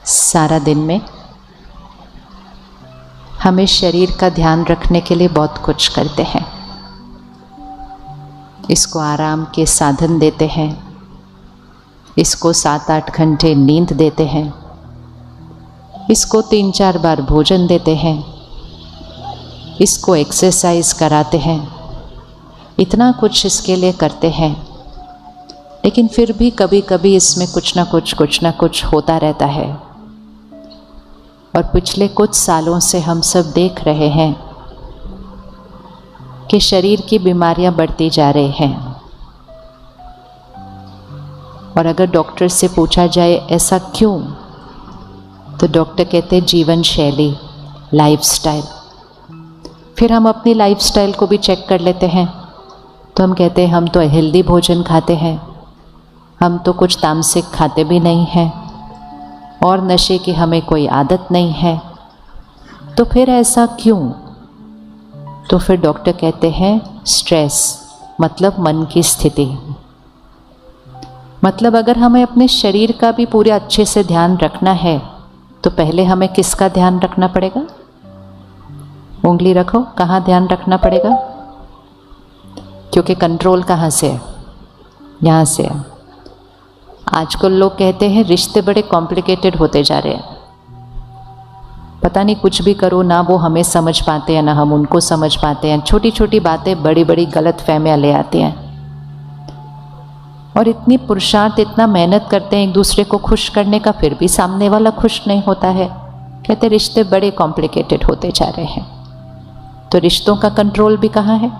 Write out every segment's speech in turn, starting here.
सारा दिन में हम इस शरीर का ध्यान रखने के लिए बहुत कुछ करते हैं। इसको आराम के साधन देते हैं, इसको 7-8 घंटे नींद देते हैं, इसको 3-4 बार भोजन देते हैं, इसको एक्सरसाइज कराते हैं, इतना कुछ इसके लिए करते हैं। लेकिन फिर भी कभी कभी इसमें कुछ ना कुछ होता रहता है। और पिछले कुछ सालों से हम सब देख रहे हैं कि शरीर की बीमारियां बढ़ती जा रही हैं। और अगर डॉक्टर से पूछा जाए ऐसा क्यों, तो डॉक्टर कहते हैं जीवन शैली, लाइफस्टाइल। फिर हम अपनी लाइफस्टाइल को भी चेक कर लेते हैं तो हम कहते हैं हम तो हेल्दी भोजन खाते हैं, हम तो कुछ तामसिक खाते भी नहीं हैं और नशे की हमें कोई आदत नहीं है। तो फिर ऐसा क्यों? तो फिर डॉक्टर कहते हैं स्ट्रेस, मतलब मन की स्थिति। मतलब अगर हमें अपने शरीर का भी पूरे अच्छे से ध्यान रखना है तो पहले हमें किसका ध्यान रखना पड़ेगा? उंगली रखो, कहाँ ध्यान रखना पड़ेगा? क्योंकि कंट्रोल कहाँ से है? यहाँ से है। आजकल लोग कहते हैं रिश्ते बड़े कॉम्प्लिकेटेड होते जा रहे हैं, पता नहीं कुछ भी करो ना वो हमें समझ पाते हैं ना हम उनको समझ पाते हैं। छोटी छोटी बातें बड़ी बड़ी गलत फहमियाँ ले आती हैं। और इतनी पुरुषार्थ, इतना मेहनत करते हैं एक दूसरे को खुश करने का, फिर भी सामने वाला खुश नहीं होता है। कहते रिश्ते बड़े कॉम्प्लिकेटेड होते जा रहे हैं। तो रिश्तों का कंट्रोल भी कहाँ है?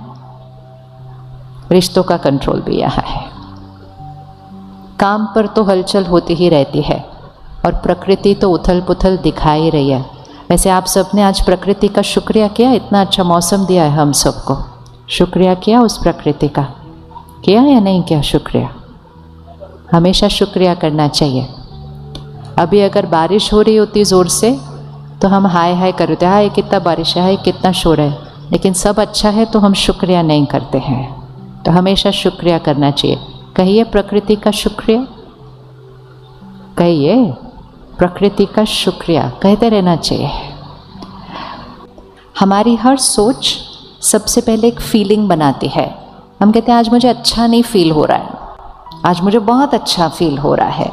रिश्तों का कंट्रोल भी यहाँ है। काम पर तो हलचल होती ही रहती है और प्रकृति तो उथल पुथल दिखा ही रही है। वैसे आप सब ने आज प्रकृति का शुक्रिया किया, इतना अच्छा मौसम दिया है हम सबको। शुक्रिया किया उस प्रकृति का? किया या नहीं किया शुक्रिया? हमेशा शुक्रिया करना चाहिए। अभी अगर बारिश हो रही होती ज़ोर से तो हम हाय हाय करते, हाय कितना बारिश है, हाय कितना शोर है। लेकिन सब अच्छा है तो हम शुक्रिया नहीं करते हैं। तो हमेशा शुक्रिया करना चाहिए। कहिए प्रकृति का शुक्रिया, कहिए प्रकृति का शुक्रिया, कहते रहना चाहिए। हमारी हर सोच सबसे पहले एक फीलिंग बनाती है। हम कहते हैं आज मुझे अच्छा नहीं फील हो रहा है, आज मुझे बहुत अच्छा फील हो रहा है,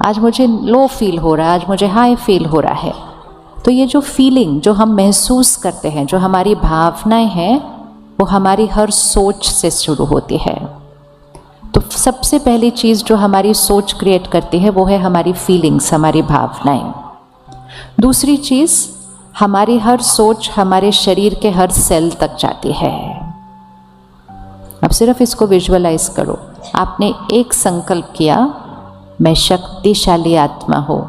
आज मुझे लो फील हो रहा है, आज मुझे हाई फील हो रहा है। तो ये जो फीलिंग जो हम महसूस करते हैं, जो हमारी भावनाएं हैं, वो हमारी हर सोच से शुरू होती है। तो सबसे पहली चीज़ जो हमारी सोच क्रिएट करती है वो है हमारी फीलिंग्स, हमारी भावनाएं। दूसरी चीज़, हमारी हर सोच हमारे शरीर के हर सेल तक जाती है। अब सिर्फ इसको विजुअलाइज करो। आपने एक संकल्प किया, मैं शक्तिशाली आत्मा हूँ,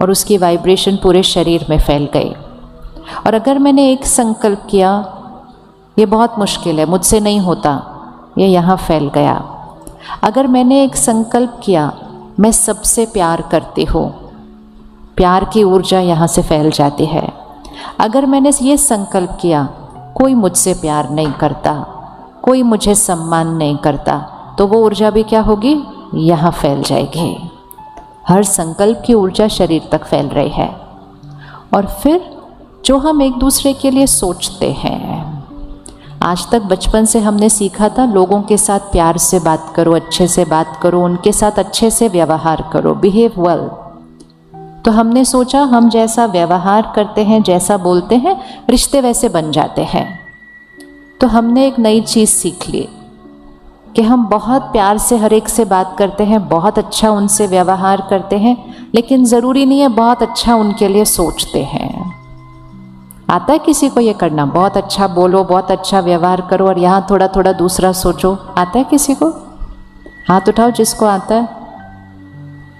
और उसकी वाइब्रेशन पूरे शरीर में फैल गई। और अगर मैंने एक संकल्प किया, ये बहुत मुश्किल है, मुझसे नहीं होता, ये यहाँ फैल गया। अगर मैंने एक संकल्प किया, मैं सबसे प्यार करती हूँ, प्यार की ऊर्जा यहाँ से फैल जाती है। अगर मैंने ये संकल्प किया, कोई मुझसे प्यार नहीं करता, कोई मुझे सम्मान नहीं करता, तो वो ऊर्जा भी क्या होगी? यहाँ फैल जाएगी। हर संकल्प की ऊर्जा शरीर तक फैल रही है। और फिर जो हम एक दूसरे के लिए सोचते हैं, आज तक बचपन से हमने सीखा था लोगों के साथ प्यार से बात करो, अच्छे से बात करो, उनके साथ अच्छे से व्यवहार करो, बिहेव वेल। तो हमने सोचा हम जैसा व्यवहार करते हैं, जैसा बोलते हैं, रिश्ते वैसे बन जाते हैं। तो हमने एक नई चीज़ सीख ली कि हम बहुत प्यार से हर एक से बात करते हैं, बहुत अच्छा उनसे व्यवहार करते हैं, लेकिन ज़रूरी नहीं है बहुत अच्छा उनके लिए सोचते हैं। आता है किसी को ये करना? बहुत अच्छा बोलो, बहुत अच्छा व्यवहार करो और यहाँ थोड़ा थोड़ा दूसरा सोचो। आता है किसी को? हाथ उठाओ जिसको आता है।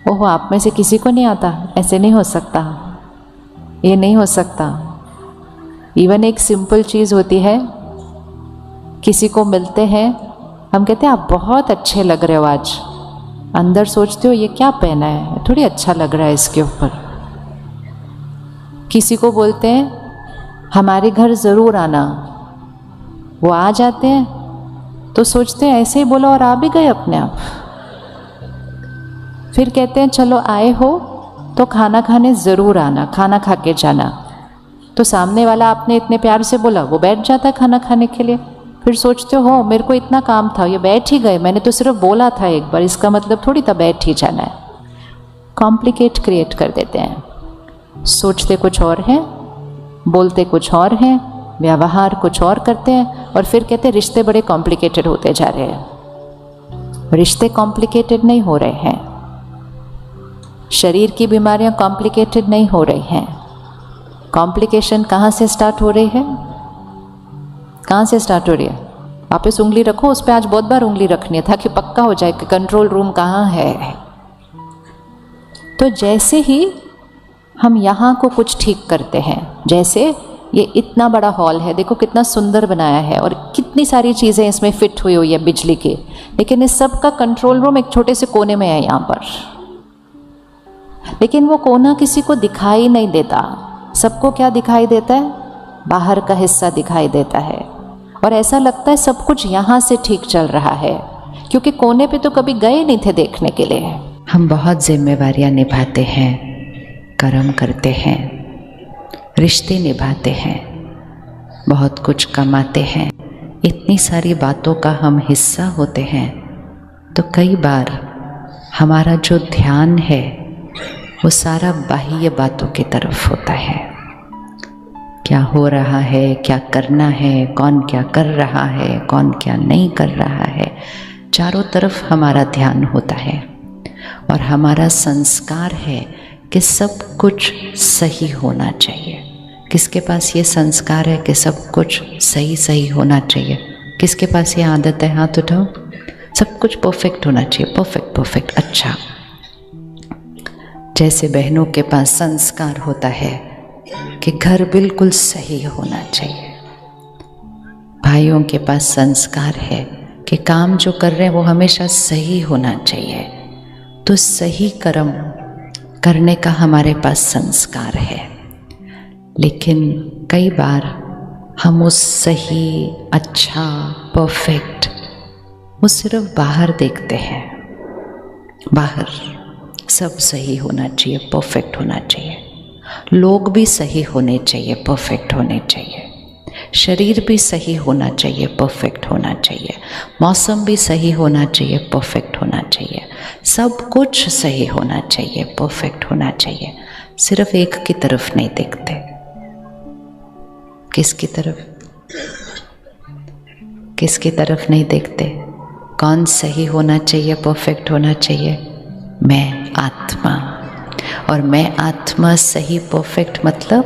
ओहो, आप में से किसी को नहीं आता? ऐसे नहीं हो सकता, ये नहीं हो सकता। इवन एक सिंपल चीज़ होती है, किसी को मिलते हैं, हम कहते हैं आप बहुत अच्छे लग रहे हो आज। अंदर सोचते हो ये क्या पहना है, थोड़ी अच्छा लग रहा है इसके ऊपर। किसी को बोलते हैं हमारे घर ज़रूर आना, वो आ जाते हैं तो सोचते हैं ऐसे ही बोला और आ भी गए अपने आप। फिर कहते हैं चलो आए हो तो खाना खाने ज़रूर आना, खाना खा के जाना। तो सामने वाला आपने इतने प्यार से बोला, वो बैठ जाता है खाना खाने के लिए। फिर सोचते हो मेरे को इतना काम था, ये बैठ ही गए, मैंने तो सिर्फ बोला था एक बार, इसका मतलब थोड़ी था बैठ ही जाना है। कॉम्प्लिकेट क्रिएट कर देते हैं। सोचते कुछ और हैं, बोलते कुछ और हैं, व्यवहार कुछ और करते हैं, और फिर कहते हैं रिश्ते बड़े कॉम्प्लिकेटेड होते जा रहे हैं। रिश्ते कॉम्प्लिकेटेड नहीं हो रहे हैं, शरीर की बीमारियां कॉम्प्लिकेटेड नहीं हो रही हैं। कॉम्प्लिकेशन कहाँ से स्टार्ट हो रही है? कहाँ से स्टार्ट हो रही है? वापस उंगली रखो उस पर, आज बहुत बार उंगली रखनी है ताकि पक्का हो जाए कि कंट्रोल रूम कहाँ है। तो जैसे ही हम यहाँ को कुछ ठीक करते हैं, जैसे ये इतना बड़ा हॉल है, देखो कितना सुंदर बनाया है और कितनी सारी चीज़ें इसमें फिट हुई हुई है बिजली की, लेकिन इस सब का कंट्रोल रूम एक छोटे से कोने में है यहाँ पर। लेकिन वो कोना किसी को दिखाई नहीं देता। सबको क्या दिखाई देता है? बाहर का हिस्सा दिखाई देता है, और ऐसा लगता है सब कुछ यहाँ से ठीक चल रहा है, क्योंकि कोने पे तो कभी गए नहीं थे देखने के लिए। हम बहुत जिम्मेवारियाँ निभाते हैं, कर्म करते हैं, रिश्ते निभाते हैं, बहुत कुछ कमाते हैं, इतनी सारी बातों का हम हिस्सा होते हैं। तो कई बार हमारा जो ध्यान है वो सारा बाह्य बातों की तरफ होता है। क्या हो रहा है, क्या करना है, कौन क्या कर रहा है, कौन क्या नहीं कर रहा है, चारों तरफ हमारा ध्यान होता है। और हमारा संस्कार है कि सब कुछ सही होना चाहिए। किसके पास ये संस्कार है कि सब कुछ सही सही होना चाहिए? किसके पास ये आदत है? हाथ उठाओ। सब कुछ परफेक्ट होना चाहिए, परफेक्ट परफेक्ट। अच्छा, जैसे बहनों के पास संस्कार होता है कि घर बिल्कुल सही होना चाहिए, भाइयों के पास संस्कार है कि काम जो कर रहे हैं वो हमेशा सही होना चाहिए। तो सही कर्म करने का हमारे पास संस्कार है। लेकिन कई बार हम उस सही, अच्छा, परफेक्ट वो सिर्फ बाहर देखते हैं। बाहर सब सही होना चाहिए, परफेक्ट होना चाहिए, लोग भी सही होने चाहिए, परफेक्ट होने चाहिए, शरीर भी सही होना चाहिए, परफेक्ट होना चाहिए, मौसम भी सही होना चाहिए, परफेक्ट होना चाहिए, सब कुछ सही होना चाहिए, परफेक्ट होना चाहिए। सिर्फ एक की तरफ नहीं देखते। किसकी तरफ? किसकी तरफ नहीं देखते? कौन सही होना चाहिए, परफेक्ट होना चाहिए? मैं आत्मा। और मैं आत्मा सही परफेक्ट मतलब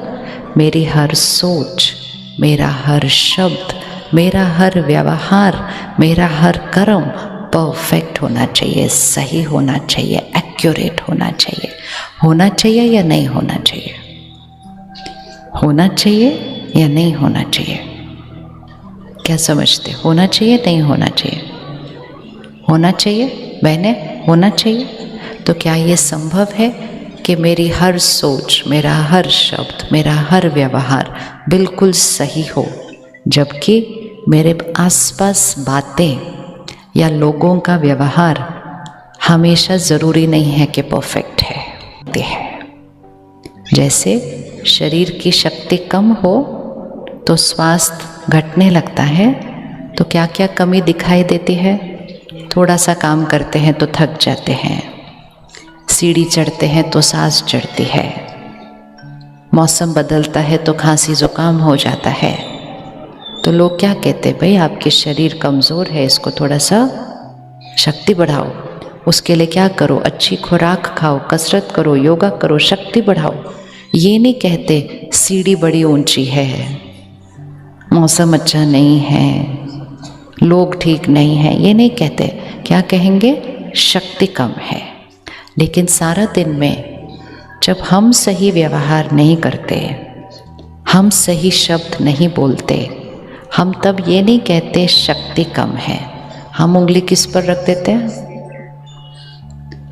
मेरी हर सोच, मेरा हर शब्द, मेरा हर व्यवहार, मेरा हर कर्म परफेक्ट होना चाहिए, सही होना चाहिए, एक्यूरेट होना चाहिए। होना चाहिए या नहीं होना चाहिए? होना चाहिए या नहीं होना चाहिए? क्या समझते? होना चाहिए नहीं होना चाहिए? होना चाहिए बहने, होना चाहिए। तो क्या ये संभव है कि मेरी हर सोच, मेरा हर शब्द, मेरा हर व्यवहार बिल्कुल सही हो, जबकि मेरे आसपास बातें या लोगों का व्यवहार हमेशा ज़रूरी नहीं है कि परफेक्ट है? जैसे शरीर की शक्ति कम हो तो स्वास्थ्य घटने लगता है। तो क्या क्या कमी दिखाई देती है? थोड़ा सा काम करते हैं तो थक जाते हैं, सीढ़ी चढ़ते हैं तो सांस चढ़ती है, मौसम बदलता है तो खांसी जुकाम हो जाता है। तो लोग क्या कहते हैं? भाई आपकी शरीर कमज़ोर है, इसको थोड़ा सा शक्ति बढ़ाओ। उसके लिए क्या करो? अच्छी खुराक खाओ, कसरत करो, योगा करो, शक्ति बढ़ाओ। ये नहीं कहते सीढ़ी बड़ी ऊंची है, मौसम अच्छा नहीं है, लोग ठीक नहीं है, ये नहीं कहते। क्या कहेंगे? शक्ति कम है। लेकिन सारा दिन में जब हम सही व्यवहार नहीं करते, हम सही शब्द नहीं बोलते, हम तब ये नहीं कहते शक्ति कम है। हम उंगली किस पर रख देते हैं?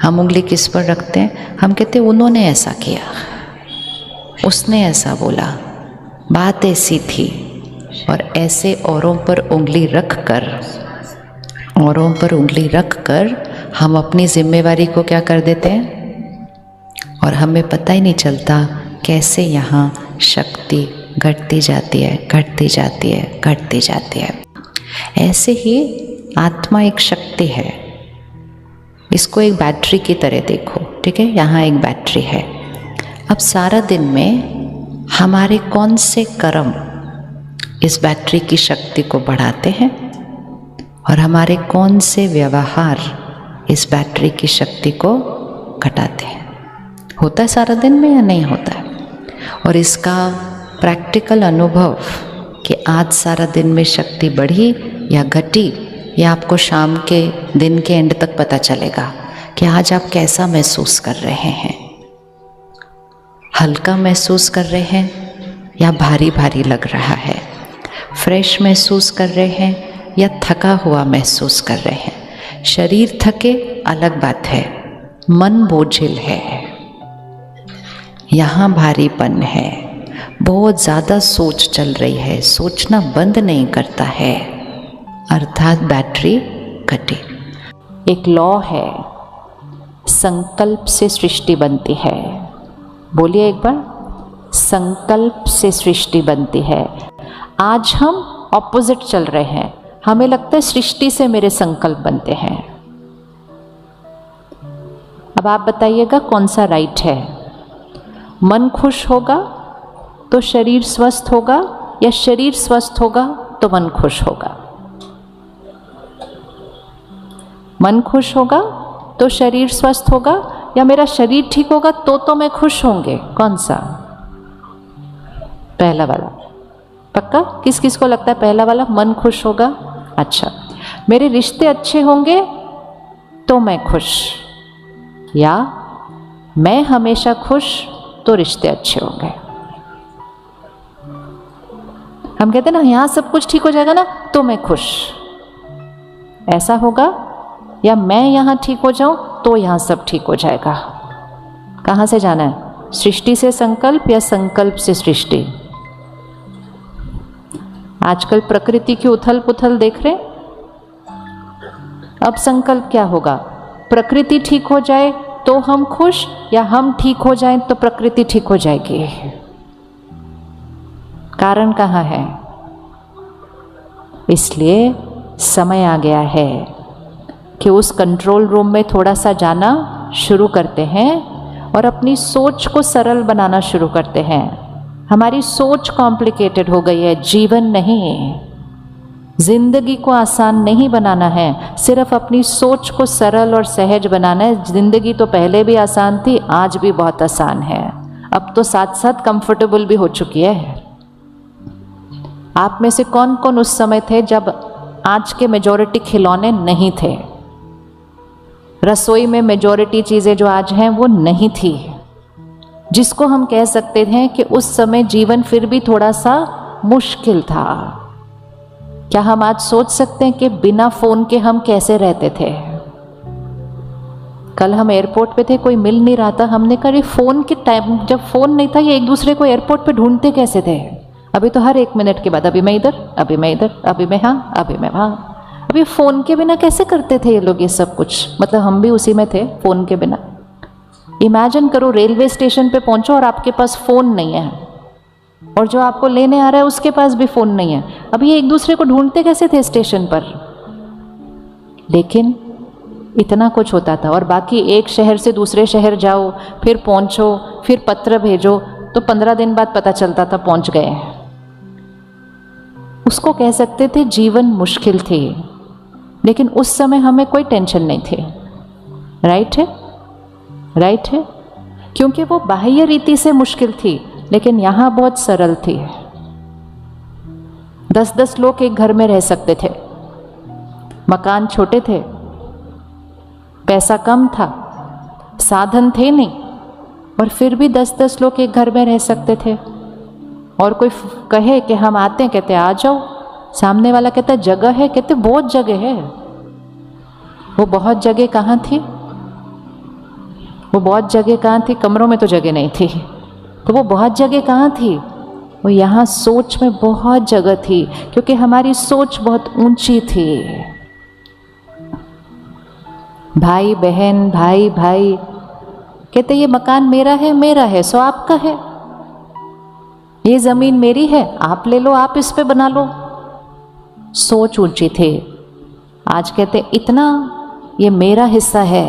हम उंगली किस पर रखते हैं? हम कहते उन्होंने ऐसा किया, उसने ऐसा बोला, बात ऐसी थी। और ऐसे औरों पर उंगली रख कर हम अपनी जिम्मेवारी को क्या कर देते हैं? और हमें पता ही नहीं चलता कैसे यहाँ शक्ति घटती जाती है, घटती जाती है, घटती जाती है। ऐसे ही आत्मा एक शक्ति है। इसको एक बैटरी की तरह देखो, ठीक है। यहाँ एक बैटरी है। अब सारा दिन में हमारे कौन से कर्म इस बैटरी की शक्ति को बढ़ाते हैं और हमारे कौन से व्यवहार इस बैटरी की शक्ति को घटाते हैं। होता है सारा दिन में या नहीं होता है? और इसका प्रैक्टिकल अनुभव कि आज सारा दिन में शक्ति बढ़ी या घटी, यह आपको शाम के दिन के एंड तक पता चलेगा कि आज आप कैसा महसूस कर रहे हैं। हल्का महसूस कर रहे हैं या भारी भारी लग रहा है, फ्रेश महसूस कर रहे हैं या थका हुआ महसूस कर रहे हैं। शरीर थके अलग बात है, मन बोझिल है, यहाँ भारीपन है, बहुत ज़्यादा सोच चल रही है, सोचना बंद नहीं करता है, अर्थात बैटरी घटी। एक लॉ है, संकल्प से सृष्टि बनती है। बोलिए एक बार, संकल्प से सृष्टि बनती है। आज हम ऑपोजिट चल रहे हैं, हमें लगता है सृष्टि से मेरे संकल्प बनते हैं। अब आप बताइएगा कौन सा राइट है? मन खुश होगा तो शरीर स्वस्थ होगा या शरीर स्वस्थ होगा तो मन खुश होगा? मन खुश होगा तो शरीर स्वस्थ होगा या मेरा शरीर ठीक होगा तो मैं खुश होंगे? कौन सा? पहला वाला। पक्का? किस किस को लगता है पहला वाला, मन खुश होगा? अच्छा। मेरे रिश्ते अच्छे होंगे तो मैं खुश, या मैं हमेशा खुश तो रिश्ते अच्छे होंगे? हम कहते हैं ना यहाँ सब कुछ ठीक हो जाएगा ना तो मैं खुश, ऐसा होगा? या मैं यहाँ ठीक हो जाऊं तो यहाँ सब ठीक हो जाएगा? कहाँ से जाना है? सृष्टि से संकल्प या संकल्प से सृष्टि? आजकल प्रकृति की उथल पुथल देख रहे। अब संकल्प क्या होगा? प्रकृति ठीक हो जाए तो हम खुश, या हम ठीक हो जाएं तो प्रकृति ठीक हो जाएगी? कारण कहाँ है? इसलिए समय आ गया है कि उस कंट्रोल रूम में थोड़ा सा जाना शुरू करते हैं और अपनी सोच को सरल बनाना शुरू करते हैं। हमारी सोच कॉम्प्लिकेटेड हो गई है, जीवन नहीं। जिंदगी को आसान नहीं बनाना है, सिर्फ अपनी सोच को सरल और सहज बनाना है। जिंदगी तो पहले भी आसान थी, आज भी बहुत आसान है, अब तो साथ साथ कंफर्टेबल भी हो चुकी है। आप में से कौन कौन उस समय थे जब आज के मेजॉरिटी खिलौने नहीं थे? रसोई में मेजॉरिटी चीज़ें जो आज हैं वो नहीं थी, जिसको हम कह सकते हैं कि उस समय जीवन फिर भी थोड़ा सा मुश्किल था। क्या हम आज सोच सकते हैं कि बिना फ़ोन के हम कैसे रहते थे? कल हम एयरपोर्ट पे थे, कोई मिल नहीं रहा था, हमने कहा फ़ोन के टाइम, जब फ़ोन नहीं था ये एक दूसरे को एयरपोर्ट पे ढूंढते कैसे थे? अभी तो हर 1 मिनट के बाद अभी मैं इधर, अभी मैं इधर, अभी मैं हाँ, अभी मैं वहाँ। अभी फ़ोन के बिना कैसे करते थे ये लोग ये सब कुछ? मतलब हम भी उसी में थे, फ़ोन के बिना। इमेजिन करो रेलवे स्टेशन पे पहुंचो और आपके पास फ़ोन नहीं है, और जो आपको लेने आ रहा है उसके पास भी फ़ोन नहीं है। अभी ये एक दूसरे को ढूंढते कैसे थे स्टेशन पर? लेकिन इतना कुछ होता था। और बाकी एक शहर से दूसरे शहर जाओ, फिर पहुंचो, फिर पत्र भेजो, तो 15 दिन बाद पता चलता था पहुंच गए हैं। उसको कह सकते थे जीवन मुश्किल थी, लेकिन उस समय हमें कोई टेंशन नहीं थी। राइट है? राइट है? क्योंकि वो बाह्य रीति से मुश्किल थी, लेकिन यहाँ बहुत सरल थी। 10-10 लोग एक घर में रह सकते थे, मकान छोटे थे, पैसा कम था, साधन थे नहीं, और फिर भी 10-10 लोग एक घर में रह सकते थे। और कोई कहे कि हम आते हैं, कहते आ जाओ। सामने वाला कहता जगह है, कहते बहुत जगह है। वो बहुत जगह कहाँ थी? वो बहुत जगह कहाँ थी? कमरों में तो जगह नहीं थी। तो वो बहुत जगह कहाँ थी? वो यहाँ सोच में बहुत जगह थी, क्योंकि हमारी सोच बहुत ऊंची थी। भाई बहन, भाई भाई कहते ये मकान मेरा है सो आपका है, ये जमीन मेरी है, आप ले लो, आप इस पे बना लो। सोच ऊंची थी। आज कहते इतना ये मेरा हिस्सा है,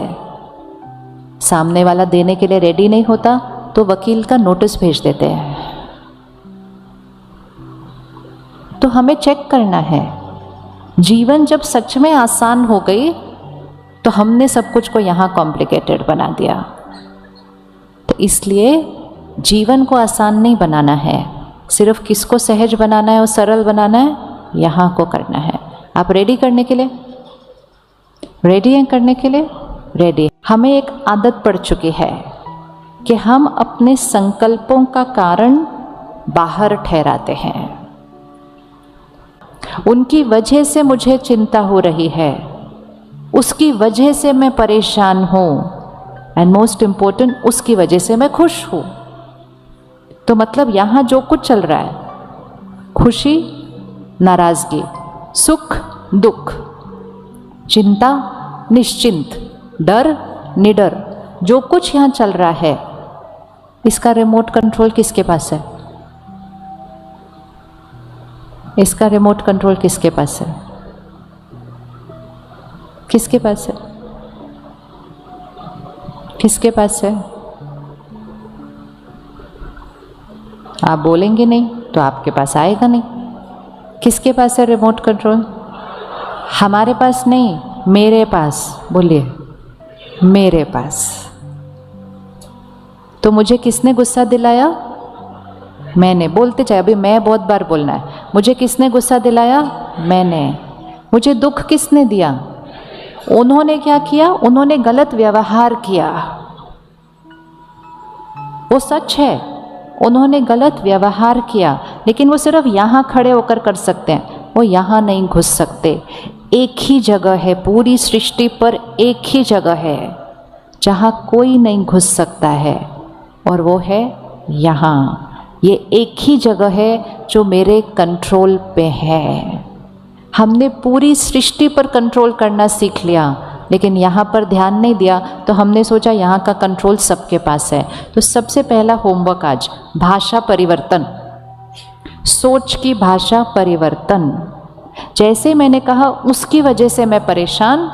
सामने वाला देने के लिए रेडी नहीं होता तो वकील का नोटिस भेज देते हैं। तो हमें चेक करना है, जीवन जब सच में आसान हो गई तो हमने सब कुछ को यहाँ कॉम्प्लिकेटेड बना दिया। तो इसलिए जीवन को आसान नहीं बनाना है, सिर्फ किसको सहज बनाना है और सरल बनाना है, यहाँ को करना है। आप रेडी करने के लिए रेडी हैं? करने के लिए रेडी। हमें एक आदत पड़ चुकी है कि हम अपने संकल्पों का कारण बाहर ठहराते हैं। उनकी वजह से मुझे चिंता हो रही है, उसकी वजह से मैं परेशान हूं, एंड मोस्ट इंपॉर्टेंट उसकी वजह से मैं खुश हूं। तो मतलब यहां जो कुछ चल रहा है, खुशी नाराजगी, सुख दुख, चिंता निश्चिंत, डर निडर, जो कुछ यहां चल रहा है इसका रिमोट कंट्रोल किसके पास है? इसका रिमोट कंट्रोल किसके पास है? किसके पास है? किसके पास है? आप बोलेंगे नहीं तो आपके पास आएगा नहीं। किसके पास है रिमोट कंट्रोल? हमारे पास नहीं, मेरे पास। बोलिए, मेरे पास। तो मुझे किसने गुस्सा दिलाया? मैंने। बोलते चाहे, अभी मैं बहुत बार बोलना है। मुझे किसने गुस्सा दिलाया? मैंने। मुझे दुख किसने दिया? उन्होंने क्या किया? उन्होंने गलत व्यवहार किया। वो सच है, उन्होंने गलत व्यवहार किया, लेकिन वो सिर्फ यहाँ खड़े होकर कर सकते हैं, वो यहाँ नहीं घुस सकते। एक ही जगह है, पूरी सृष्टि पर एक ही जगह है जहाँ कोई नहीं घुस सकता है, और वो है यहाँ। ये एक ही जगह है जो मेरे कंट्रोल पे है। हमने पूरी सृष्टि पर कंट्रोल करना सीख लिया, लेकिन यहाँ पर ध्यान नहीं दिया, तो हमने सोचा यहाँ का कंट्रोल सबके पास है। तो सबसे पहला होमवर्क आज, भाषा परिवर्तन, सोच की भाषा परिवर्तन। जैसे मैंने कहा उसकी वजह से मैं परेशान,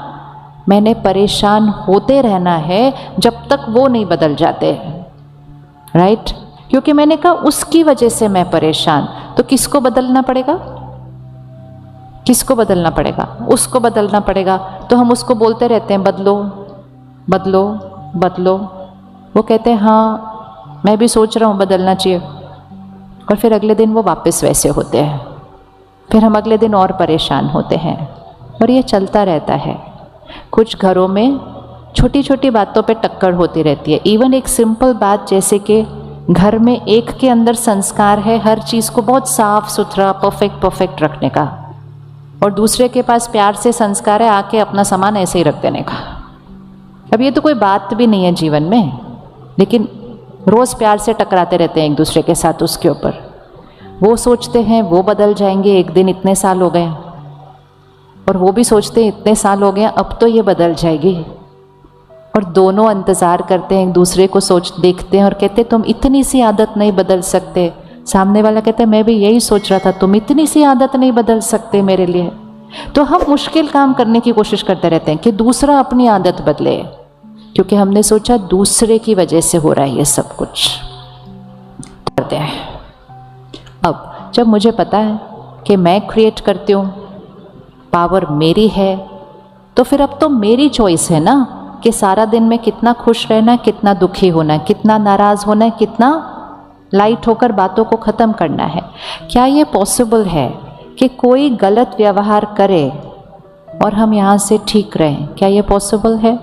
मैंने परेशान होते रहना है जब तक वो नहीं बदल जाते, राइट? क्योंकि मैंने कहा उसकी वजह से मैं परेशान, तो किसको बदलना पड़ेगा? किसको बदलना पड़ेगा? उसको बदलना पड़ेगा। तो हम उसको बोलते रहते हैं बदलो बदलो बदलो। वो कहते हैं हाँ मैं भी सोच रहा हूँ बदलना चाहिए, और फिर अगले दिन वो वापस वैसे होते हैं, फिर हम अगले दिन और परेशान होते हैं, और ये चलता रहता है। कुछ घरों में छोटी छोटी बातों पे टक्कर होती रहती है। इवन एक सिंपल बात जैसे कि घर में एक के अंदर संस्कार है हर चीज़ को बहुत साफ सुथरा परफेक्ट रखने का, और दूसरे के पास प्यार से संस्कार है आके अपना सामान ऐसे ही रख देने का। अब ये तो कोई बात भी नहीं है जीवन में, लेकिन रोज़ प्यार से टकराते रहते हैं एक दूसरे के साथ उसके ऊपर। वो सोचते हैं वो बदल जाएंगे, एक दिन इतने साल हो गए, और वो भी सोचते हैं इतने साल हो गए अब तो ये बदल जाएगी, और दोनों इंतज़ार करते हैं एक दूसरे को, सोच देखते हैं और कहते तुम इतनी सी आदत नहीं बदल सकते। सामने वाला कहता है मैं भी यही सोच रहा था, तुम इतनी सी आदत नहीं बदल सकते मेरे लिए। तो हम मुश्किल काम करने की कोशिश करते रहते हैं कि दूसरा अपनी आदत बदले, क्योंकि हमने सोचा दूसरे की वजह से हो रहा है ये सब कुछ करते हैं। अब जब मुझे पता है कि मैं क्रिएट करती हूँ, पावर मेरी है, तो फिर अब तो मेरी चॉइस है ना कि सारा दिन में कितना खुश रहना है, कितना दुखी होना है, कितना नाराज़ होना है, कितना लाइट होकर बातों को ख़त्म करना है। क्या ये पॉसिबल है कि कोई गलत व्यवहार करे और हम यहाँ से ठीक रहें? क्या ये पॉसिबल है?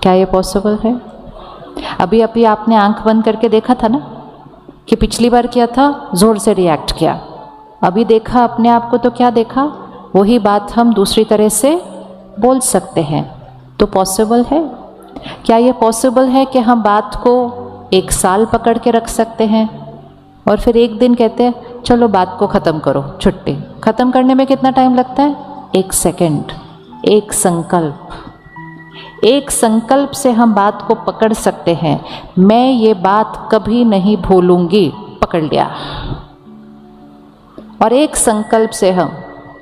क्या ये पॉसिबल है? अभी अभी आपने आंख बंद करके देखा था ना कि पिछली बार क्या था, ज़ोर से रिएक्ट किया। अभी देखा अपने आप को तो क्या देखा, वही बात हम दूसरी तरह से बोल सकते हैं। तो पॉसिबल है? क्या ये पॉसिबल है कि हम बात को एक साल पकड़ के रख सकते हैं और फिर एक दिन कहते हैं चलो बात को ख़त्म करो, छुट्टी? ख़त्म करने में कितना टाइम लगता है? 1 सेकंड, एक संकल्प, एक संकल्प से हम बात को पकड़ सकते हैं। मैं ये बात कभी नहीं भूलूंगी, पकड़ लिया। और एक संकल्प से हम,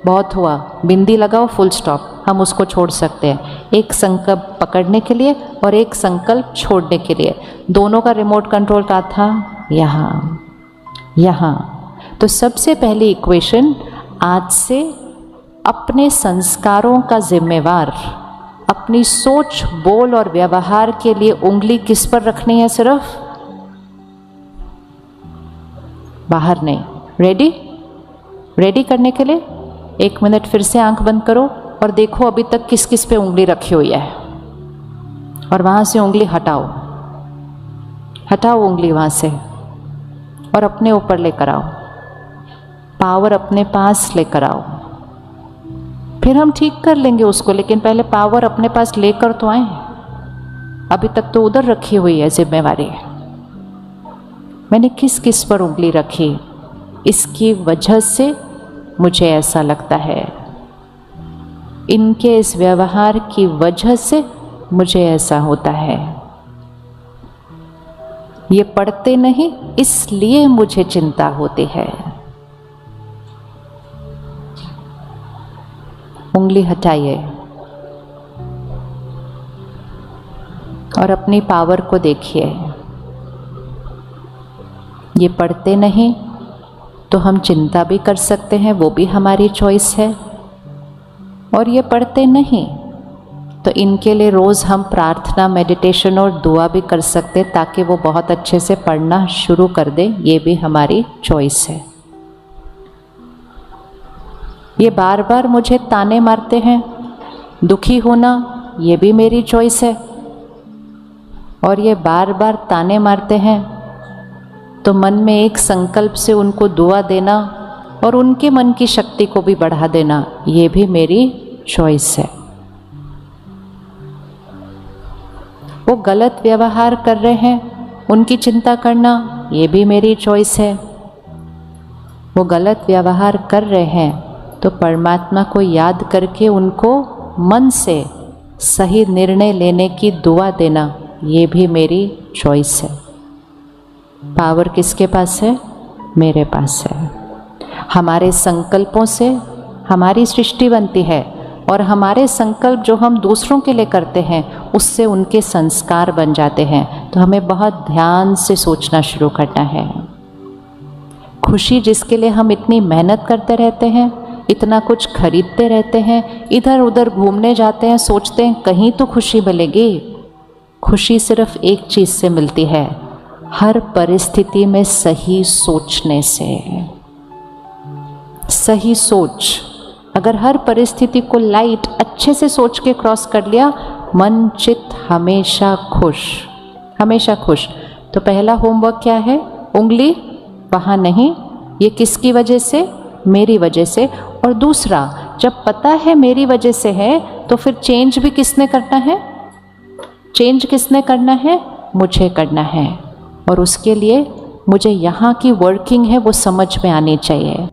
बहुत हुआ, बिंदी लगाओ, फुल स्टॉप, हम उसको छोड़ सकते हैं। एक संकल्प पकड़ने के लिए और एक संकल्प छोड़ने के लिए, दोनों का रिमोट कंट्रोल कहाँ था? यहाँ, यहाँ। तो सबसे पहली इक्वेशन, आज से अपने संस्कारों का जिम्मेवार, अपनी सोच, बोल और व्यवहार के लिए उंगली किस पर रखनी है? सिर्फ बाहर नहीं। रेडी? रेडी करने के लिए 1 मिनट फिर से आंख बंद करो और देखो अभी तक किस किस पे उंगली रखी हुई है, और वहाँ से उंगली हटाओ, हटाओ उंगली वहाँ से और अपने ऊपर लेकर आओ, पावर अपने पास लेकर आओ। फिर हम ठीक कर लेंगे उसको, लेकिन पहले पावर अपने पास लेकर तो आए। अभी तक तो उधर रखी हुई है जिम्मेवारी। मैंने किस किस पर उंगली रखी, इसकी वजह से मुझे ऐसा लगता है, इनके इस व्यवहार की वजह से मुझे ऐसा होता है, ये पढ़ते नहीं इसलिए मुझे चिंता होती है। उंगली हटाइए और अपनी पावर को देखिए। ये पढ़ते नहीं तो हम चिंता भी कर सकते हैं, वो भी हमारी चॉइस है। और ये पढ़ते नहीं तो इनके लिए रोज़ हम प्रार्थना, मेडिटेशन और दुआ भी कर सकते हैं ताकि वो बहुत अच्छे से पढ़ना शुरू कर दे, ये भी हमारी चॉइस है। ये बार बार मुझे ताने मारते हैं, दुखी होना, ये भी मेरी चॉइस है। और ये बार बार ताने मारते हैं तो मन में एक संकल्प से उनको दुआ देना और उनके मन की शक्ति को भी बढ़ा देना, ये भी मेरी चॉइस है। वो गलत व्यवहार कर रहे हैं, उनकी चिंता करना, ये भी मेरी चॉइस है। वो गलत व्यवहार कर रहे हैं तो परमात्मा को याद करके उनको मन से सही निर्णय लेने की दुआ देना, ये भी मेरी चॉइस है। पावर किसके पास है? मेरे पास है। हमारे संकल्पों से हमारी सृष्टि बनती है और हमारे संकल्प जो हम दूसरों के लिए करते हैं उससे उनके संस्कार बन जाते हैं। तो हमें बहुत ध्यान से सोचना शुरू करना है। खुशी जिसके लिए हम इतनी मेहनत करते रहते हैं, इतना कुछ खरीदते रहते हैं, इधर उधर घूमने जाते हैं, सोचते हैं कहीं तो खुशी मिलेगी। खुशी सिर्फ एक चीज़ से मिलती है, हर परिस्थिति में सही सोचने से। सही सोच, अगर हर परिस्थिति को लाइट अच्छे से सोच के क्रॉस कर लिया, मन चित्त हमेशा खुश, हमेशा खुश। तो पहला होमवर्क क्या है? उंगली वहाँ नहीं, ये किसकी वजह से? मेरी वजह से। और दूसरा, जब पता है मेरी वजह से है तो फिर चेंज भी किसने करना है? चेंज किसने करना है? मुझे करना है। और उसके लिए मुझे यहाँ की वर्किंग है वो समझ में आनी चाहिए।